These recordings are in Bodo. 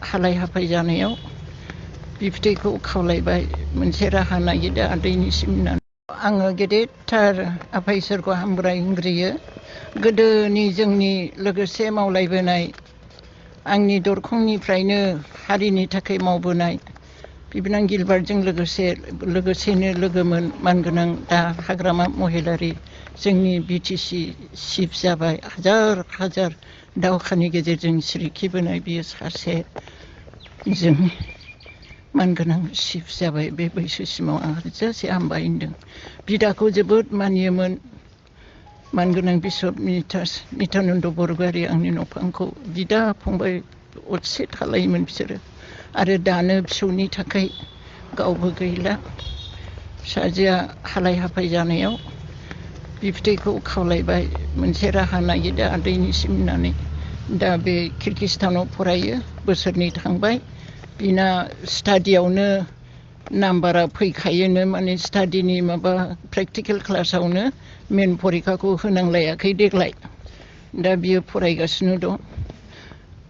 हालाय हाफाय जानायाव बिबथैखौ खावलायबाय मोनसे राहा नागिरदो आदैनिसिम होननानै आङो गेदेरथार आफा इसोरखौ हामब्रायग्रोयो गोदोनि जोंनि लोगोसे मावलायबोनाय आंनि दरखंनिफ्रायनो हारिनि थाखाय मावबोनाय बिबोनां गिलबार्टजों लोगोसेनो लोगोमोन मानगोनां दा हाग्रामा महिलारि जोंनि बिटिसि चिफ जाबाय हाजार हाजार दावहानि गेजेरजों सिरिखिबोनाय बियो सासे जोंनि मानगोनां चिफ जाबाय बे बैसोसिमाव आं हाजासे हामबाय होनदों बिदाखौ जोबोद मानियोमोन मानगोनां बिशप नित्यानन्द बरगयारी आंनि न'फांखौ बिदा फंबाय असे थालायोमोन बिसोरो आरो दानो फिसौनि थाखाय गावबो गैला फिसाजोआ हालाय हाफाय जानायाव बिबथैखौ खावलायबाय मोनसे राहा नागिरदो आदैनिसिम होननानै दा बे किर्गिस्तानाव फरायो बोसोरनै थांबाय बिना स्टाडियावनो नाम्बारा फैखायोनो माने स्टाडिनि माबा प्रेक्टिकेल क्लासावनो मेन परिखाखौ होनांलायाखै देग्लाय दा बियो फरायगासिनो दं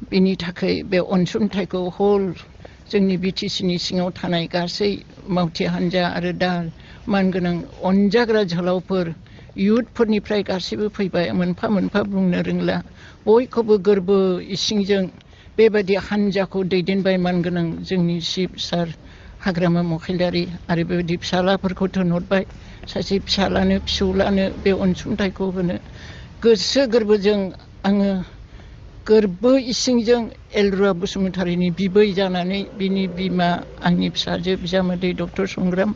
बिनि थाखाय बे अनसुंथाइखौ हल जोंनि बिटिसिनि सिङाव थानाय गासै मावथि हान्जा आरो दा मानगोनां अनजाग्रा जोहोलावफोर इयुथफोरनिफ्राय गासैबो फैबाय मोनफा मोनफा बुंनो रोंला बयखौबो गोरबो इसिंजों बेबायदि हान्जाखौ दैदेनबाय मानगोनां जोंनि चिफ सार हाग्रामा महिलारि आरो बेबायदि फिसालाफोरखौ थिनहरबाय सासे फिसालानो फिसौलानो बे अनसुंथाइखौ होनो गोसो गोरबोजों आङो गोरबो इसिंजों एलरुवा बसुमतारीनि बिबै जानानै बिनि बिमा आंनि फिसाजो बिजामादै डक्टर संग्राम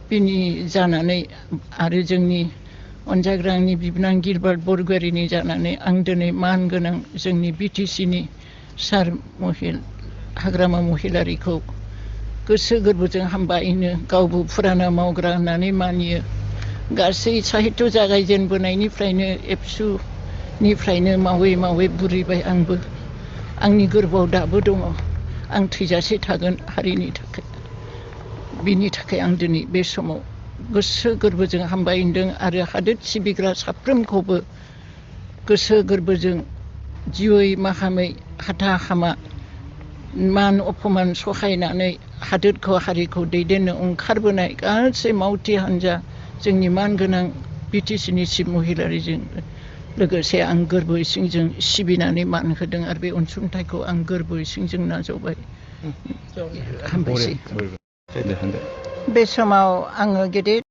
बिनि जानानै आरो जोंनि अनजाग्रा आंनि बिबोनां गिलबार्ट बरगयारीनि जानानै आं दिनै मान गोनां जोंनि बिटिसिनि सार हाग्रामा महिलारिखौ गोसो गोरबोजों हामबायनो गावबो फुराना मावग्रा होननानै मानियो गासै साहित्य जागायजेनबोनायनिफ्रायनो एबसुनिफ्रायनो मावै मावै बुरैबाय आंबो आंनि गोरबोआव दाबो दङ आं थैजासे थागोन हारिनि थाखाय बिनि थाखाय आं दिनै बे समाव गोसो गोरबोजों हामबाय होनदों आरो हादोर सिबिग्रा साफ्रोमखौबो गोसो गोरबोजों जिउयै माहामै हाथा हामा मान अपमान सहायनानै हादोरखौ हारिखौ दैदेननो ओंखारबोनाय गासै मावथि हान्जा जोंनि मानगोनां बिटिसिनि चिफ महिलारिजों लोगोसे आं गोरबो इसिंजों सिबिनानै मान होदों आरो बे अनसुंथाइखौ आं गोरबो इसिंजों नाजावबाय हामबायसै बे समाव आङो गेदेर